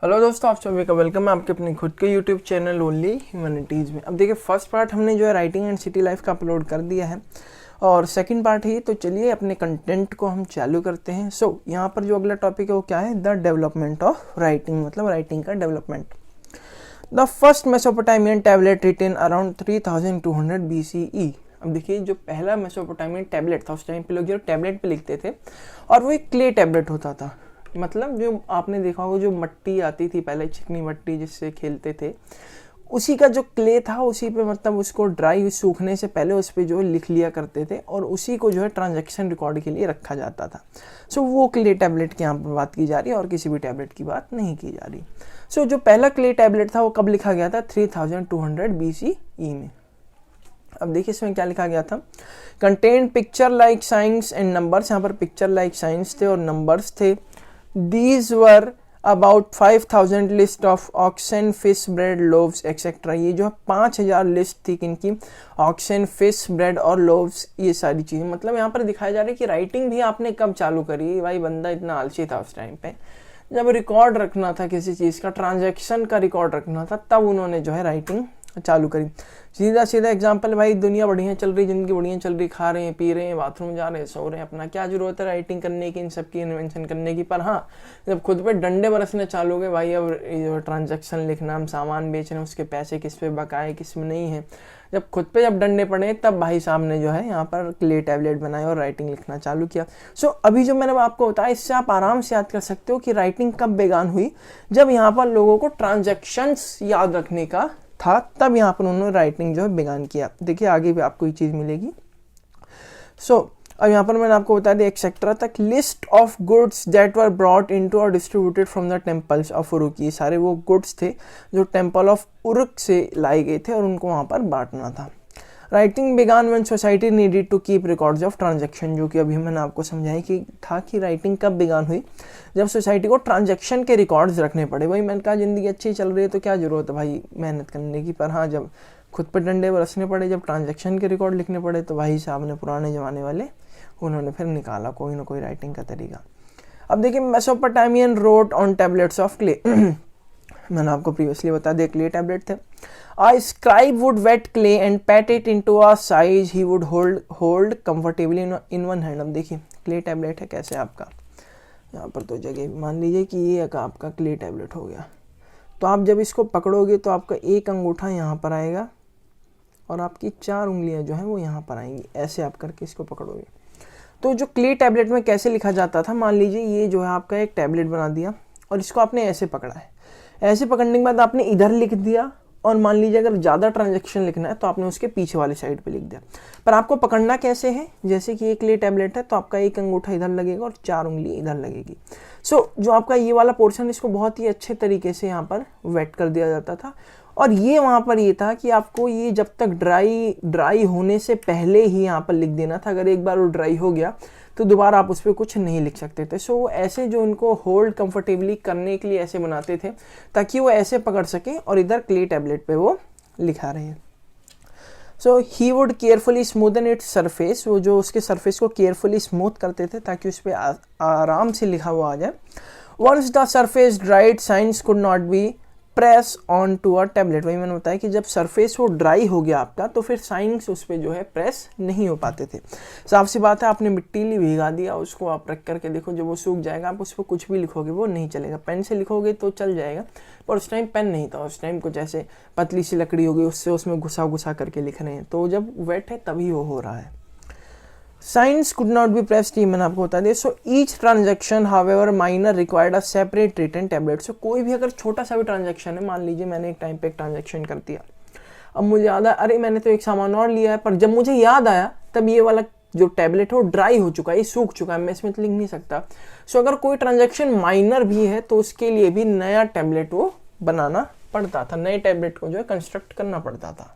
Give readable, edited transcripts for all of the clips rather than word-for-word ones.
Hello दोस्तों, आप सभी का वेलकम है आपके अपने खुद के यूट्यूब चैनल ओनली ह्यूमैनिटीज़ में। अब देखिए, फर्स्ट पार्ट हमने जो है राइटिंग एंड सिटी लाइफ का अपलोड कर दिया है और सेकंड पार्ट है, तो चलिए अपने कंटेंट को हम चालू करते हैं। यहाँ पर जो अगला टॉपिक है वो क्या है, द डेवलपमेंट ऑफ राइटिंग, मतलब राइटिंग का development. The first Mesopotamian tablet written around 3200 BCE। अब देखिए, जो पहला मेसोपोटामियन टैबलेट था उस टाइम पे लोग जो टैबलेट पे लिखते थे और वो एक क्ले टैबलेट होता था। मतलब जो आपने देखा होगा, जो मट्टी आती थी पहले, चिकनी मट्टी जिससे खेलते थे, उसी का जो क्ले था उसी पे, मतलब उसको ड्राई सूखने से पहले उस पर जो लिख लिया करते थे और उसी को जो है ट्रांजैक्शन रिकॉर्ड के लिए रखा जाता था। वो क्ले टैबलेट की यहाँ पर बात की जा रही है और किसी भी टैबलेट की बात नहीं की जा रही। जो पहला क्ले टैबलेट था वो कब लिखा गया था, 3200 BCE में। अब देखिए इसमें क्या लिखा गया था, contain picture like science and numbers. यहाँ पर पिक्चर लाइक साइंस थे और नंबर्स थे। These were about 5000 list of oxen, fish, bread, loaves etcetera. ये जो 5000 लिस्ट थी किनकी, ऑक्सन, फिश, ब्रेड और लोव्स, ये सारी चीज़ें। मतलब यहाँ पर दिखाया जा रहा है कि राइटिंग भी आपने कब चालू करी। भाई बंदा इतना आलसी था उस टाइम पे, जब रिकॉर्ड रखना था किसी चीज़ का, ट्रांजैक्शन का रिकॉर्ड रखना था, तब उन्होंने जो है राइटिंग चालू करी। सीधा सीधा एग्जांपल, भाई दुनिया बढ़िया चल रही, जिंदगी बढ़िया चल रही, खा रहे हैं, पी रहे हैं, बाथरूम जा रहे हैं, सो रहे हैं, अपना क्या जरूरत है राइटिंग करने की, इन सब की इन्वेंशन करने की। पर हाँ, जब खुद पे डंडे बरसने चालू हो गए, भाई अब जो ट्रांजैक्शन लिखना, हम सामान बेच रहे हैं, उसके पैसे किस पे बकाए किस में नहीं है, जब खुद पे जब डंडे पड़े, तब भाई साहब ने जो है यहाँ पर क्ले टैबलेट बनाए और राइटिंग लिखना चालू किया। अभी जो मैंने आपको बताया, इससे आप आराम से याद कर सकते हो कि राइटिंग कब बेगान हुई, जब यहाँ पर लोगों को ट्रांजैक्शंस याद रखने का था, तब यहाँ पर उन्होंने राइटिंग जो है बेगान किया। देखिए आगे भी आपको ये चीज़ मिलेगी। अब यहाँ पर मैंने आपको बता दिया एक्सेट्रा तक। List of goods that were brought into और distributed from the temples of Uruk. ये सारे वो गुड्स थे जो टेम्पल ऑफ उरुक से लाए गए थे और उनको वहाँ पर बांटना था। Writing began when society needed to keep records of transaction, जो कि अभी मैंने आपको समझाया कि था कि राइटिंग कब बिगान हुई, जब सोसाइटी को ट्रांजैक्शन के रिकॉर्ड्स रखने पड़े। भाई मैंने कहा जिंदगी अच्छी चल रही है तो क्या जरूरत है भाई मेहनत करने की, पर हाँ जब खुद पर डंडे बरसने पड़े, जब ट्रांजैक्शन के रिकॉर्ड लिखने पड़े, तो भाई साहब ने पुराने ज़माने वाले उन्होंने फिर निकाला कोई ना कोई राइटिंग का तरीका। अब देखिए, Mesopotamian road on tablets of clay. मैंने आपको प्रीवियसली बता दिया क्ले टैबलेट थे। A scribe would wet clay and pat it into a size he would hold comfortably in one hand। अब देखिए क्ले टैबलेट है कैसे आपका, यहाँ पर तो जगह, मान लीजिए कि ये आपका क्ले टैबलेट हो गया, तो आप जब इसको पकड़ोगे तो आपका एक अंगूठा यहाँ पर आएगा और आपकी 4 उंगलियाँ जो हैं वो यहाँ पर आएंगी, ऐसे आप करके इसको पकड़ोगे। तो जो क्ले टैबलेट में कैसे लिखा जाता था, मान लीजिए ये जो है आपका एक टैबलेट बना दिया और इसको आपने ऐसे पकड़ा है, ऐसे पकड़ने के बाद आपने इधर लिख दिया, और मान लीजिए अगर ज़्यादा ट्रांजैक्शन लिखना है तो आपने उसके पीछे वाले साइड पे लिख दिया। पर आपको पकड़ना कैसे है, जैसे कि एक क्ले टैबलेट है तो आपका एक अंगूठा इधर लगेगा और 4 उंगली इधर लगेगी। जो आपका ये वाला पोर्शन, इसको बहुत ही अच्छे तरीके से यहाँ पर वेट कर दिया जाता था। और ये वहाँ पर ये था कि आपको ये जब तक ड्राई होने से पहले ही यहाँ पर लिख देना था। अगर एक बार वो ड्राई हो गया तो दोबारा आप उस पर कुछ नहीं लिख सकते थे। ऐसे जो उनको होल्ड कंफर्टेबली करने के लिए ऐसे बनाते थे ताकि वो ऐसे पकड़ सके और इधर क्ले टैबलेट पे वो लिखा रहे। He would carefully smoothen its surface. वो जो उसके सरफेस को केयरफुली स्मूथ करते थे ताकि उस पर आराम से लिखा हुआ आ जाए। Once the surface dried, signs could not be press on to a tablet. वही मैंने बताया कि जब सरफेस वो ड्राई हो गया आपका, तो फिर साइंस उस पर जो है प्रेस नहीं हो पाते थे। साफ सी बात है, आपने मिट्टी ली, भिगा दिया, उसको आप रख करके देखो, जब वो सूख जाएगा आप उस पर कुछ भी लिखोगे वो नहीं चलेगा। पेन से लिखोगे तो चल जाएगा, पर उस टाइम पेन नहीं था, उस टाइम कुछ ऐसे पतली सी लकड़ी होगी, उससे उसमें घुसा करके लिख रहे हैं, तो जब वेट है तभी वो हो रहा है। Signs could not be pressed, मैंने आपको बता दिया। Each transaction however minor required a separate written tablet. कोई भी अगर छोटा सा भी ट्रांजेक्शन है, मान लीजिए मैंने एक टाइम पे एक ट्रांजेक्शन कर दिया, अब मुझे याद आया अरे मैंने तो एक सामान और लिया है, पर जब मुझे याद आया तब ये वाला जो टैबलेट है वो ड्राई हो चुका है, ये सूख चुका है, मैं इसमें लिख नहीं सकता। अगर कोई ट्रांजेक्शन माइनर भी है तो उसके लिए भी नया टैबलेट वो बनाना पड़ता था, नए टैबलेट को जो है कंस्ट्रक्ट करना पड़ता था।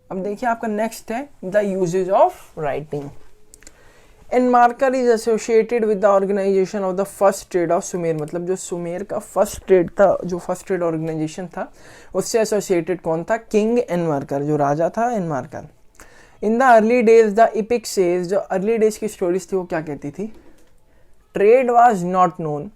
अब देखिए आपका नेक्स्ट है the usages of writing. Enmerkar is associated with the organisation of the first trade of Sumer. मतलब जो सुमेर का फर्स्ट ट्रेड था, जो फर्स्ट ट्रेड ऑर्गेनाइजेशन था, उससे एसोसिएटेड कौन था, किंग एनमार्कर, जो राजा था Enmerkar. In the early days the epic says, जो अर्ली डेज की स्टोरीज थी वो क्या कहती थी, trade was not known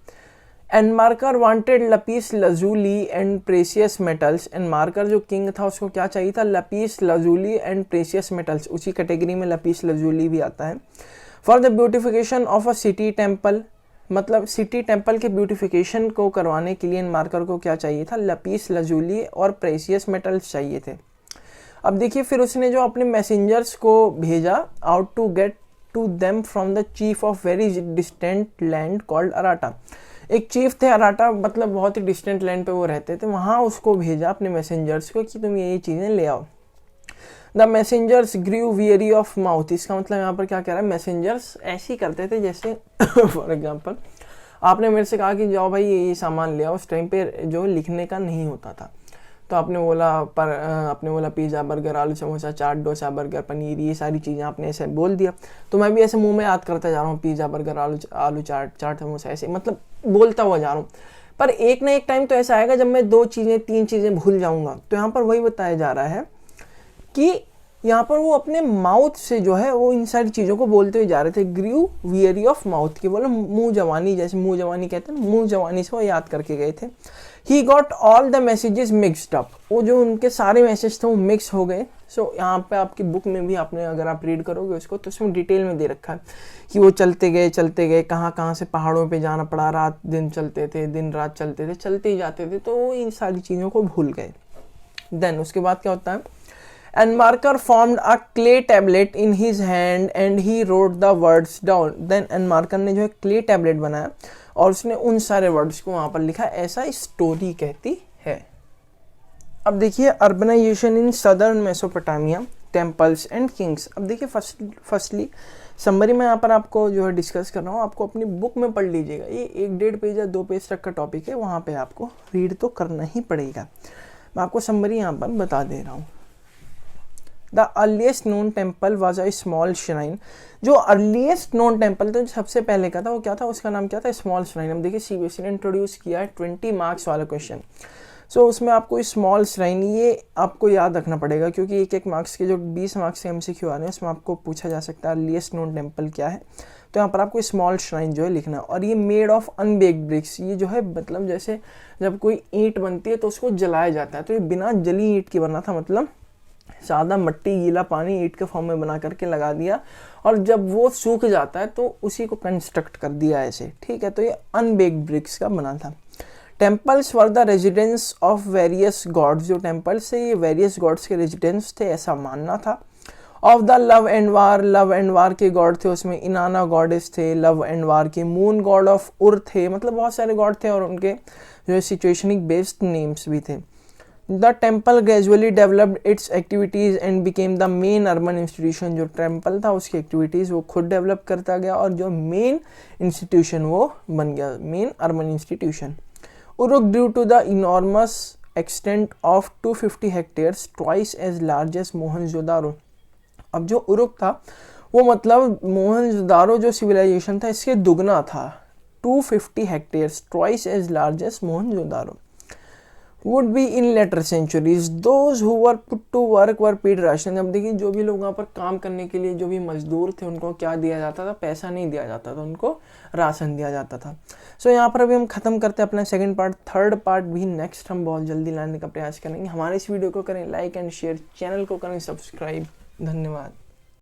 Enmerkar wanted lapis lazuli and precious metals. Enmerkar जो किंग था उसको क्या चाहिए था, lapis lazuli and precious metals, उसी कैटेगरी में लपीस लजूली भी आता है। For the beautification of a city temple, मतलब सिटी टेम्पल के ब्यूटिफिकेशन को करवाने के लिए एनमार्कर को क्या चाहिए था, लपीस लजूली और प्रेशियस मेटल्स चाहिए थे। अब देखिए फिर उसने जो अपने मैसेंजर्स को भेजा, out to get to them from the chief of very distant land called Aratta. एक चीफ थे अराटा, मतलब बहुत ही डिस्टेंट लैंड पे वो रहते थे, वहाँ उसको भेजा अपने मैसेंजर्स को कि तुम ये चीज़ें ले आओ। The messengers grew weary of mouth, इसका मतलब यहाँ पर क्या कह रहा है, मैसेंजर्स ऐसे ही करते थे जैसे फॉर एग्जाम्पल आपने मेरे से कहा कि जाओ भाई ये सामान ले आओ, उस टाइम पे जो लिखने का नहीं होता था, तो आपने बोला पिज़्ज़ा बर्गर आलू समोसा चाट डोसा बर्गर पनीर, ये सारी चीज़ें आपने ऐसे बोल दिया, तो मैं भी ऐसे मुंह में याद करता जा रहा हूँ पिज़्ज़ा बर्गर आलू चाट समोसा, ऐसे मतलब बोलता हुआ जा रहा हूँ। पर एक ना एक टाइम तो ऐसा आएगा जब मैं 2 चीज़ें 3 चीज़ें भूल जाऊँगा। तो यहाँ पर वही बताया जा रहा है कि यहाँ पर वो अपने माउथ से जो है वो इन सारी चीज़ों को बोलते हुए जा रहे थे। ग्रीव वियरी ऑफ माउथ, की बोलो मुँह जवानी, जैसे मुँह जवानी कहते हैं, मुँह जवानी से वो याद करके गए थे। He got all the messages mixed up, वो जो उनके सारे मैसेज थे वो मिक्स हो गए। सो यहाँ पे आपकी बुक में भी आपने अगर आप रीड करोगे उसको तो उसमें डिटेल में दे रखा है कि वो चलते गए कहाँ से पहाड़ों पे जाना पड़ा, रात दिन चलते थे, दिन रात चलते थे, चलते ही जाते थे, तो वो इन सारी चीज़ों को भूल गए। देन उसके बाद क्या होता है, Enmerkar formed a clay tablet in his hand and he wrote the words down. Then Enmerkar ने जो है क्ले टैबलेट बनाया और उसने उन सारे वर्ड्स को वहाँ पर लिखा, ऐसा स्टोरी कहती है। अब देखिए urbanisation in southern Mesopotamia, temples and kings. अब देखिए फर्स्टली समरी में यहाँ पर आपको जो है डिस्कस कर रहा हूँ, आपको अपनी बुक में पढ़ लीजिएगा, ये 1-1.5 पेज या 2 पेज तक का टॉपिक है, वहाँ पे आपको रीड तो करना ही पड़ेगा। मैं आपको समरी यहाँ पर बता दे रहा हूँ। The earliest known temple was a small shrine. जो अर्लीस्ट नोन टेम्पल था, जो सबसे पहले का था, वो क्या था, उसका नाम क्या था, स्मॉल श्राइन। अब देखिए सीबीएसई ने इंट्रोड्यूस किया है 20 मार्क्स वाला क्वेश्चन। सो उसमें आपको स्मॉल श्राइन ये आपको याद रखना पड़ेगा, क्योंकि 1-1 मार्क्स के जो 20 मार्क्स के MCQ आ रहे हैं उसमें आपको पूछा जा सकता है अर्लीस्ट नोन टेम्पल क्या है। तो यहाँ पर आपको स्मॉल श्राइन जो है लिखना है। और ये मेड ऑफ अनबेक्ड ब्रिक्स, ये जो है मतलब जैसे जब कोई ईंट बनती है तो उसको जलाया जाता है, तो ये बिना जली ईंट की बना था, मतलब सादा मट्टी गीला पानी ईंट के फॉर्म में बना करके लगा दिया और जब वो सूख जाता है तो उसी को कंस्ट्रक्ट कर दिया ऐसे, ठीक है। तो ये अनबेक्ड ब्रिक्स का बना था। Temples were the residence of various gods, जो टेम्पल्स थे ये वेरियस गॉड्स के रेजिडेंस थे, ऐसा मानना था। ऑफ द लव एंड वार के गॉड थे, उसमें इनाना गॉडेस थे, लव एंड वार के। मून गॉड ऑफ उर थे, मतलब बहुत सारे गॉड थे और उनके जो है सिचुएशनिक बेस्ड नेम्स भी थे। The temple gradually developed its activities and became the main urban institution। जो टेम्पल था उसकी एक्टिविटीज़ वो खुद डेवलप करता गया और जो मेन इंस्टीट्यूशन वो बन गया, main urban institution. Uruk due to the enormous extent of 250 hectares twice as large as Mohenjodaro. अब जो उरुक था वो मतलब मोहनजोदारो जो सिविलाइजेशन था इसके दुगना था, 250 hectares, twice as large as Mohenjodaro. would be in later centuries those who were put to work were paid ration। अब देखिए जो भी लोग वहाँ पर काम करने के लिए जो भी मजदूर थे उनको क्या दिया जाता था, पैसा नहीं दिया जाता था, उनको राशन दिया जाता था। सो यहाँ पर अभी हम खत्म करते हैं अपना सेकंड पार्ट। थर्ड पार्ट भी नेक्स्ट हम बहुत जल्दी लाने का प्रयास करेंगे। हमारे इस वीडियो को करें लाइक एंड शेयर, चैनल को करें सब्सक्राइब। धन्यवाद।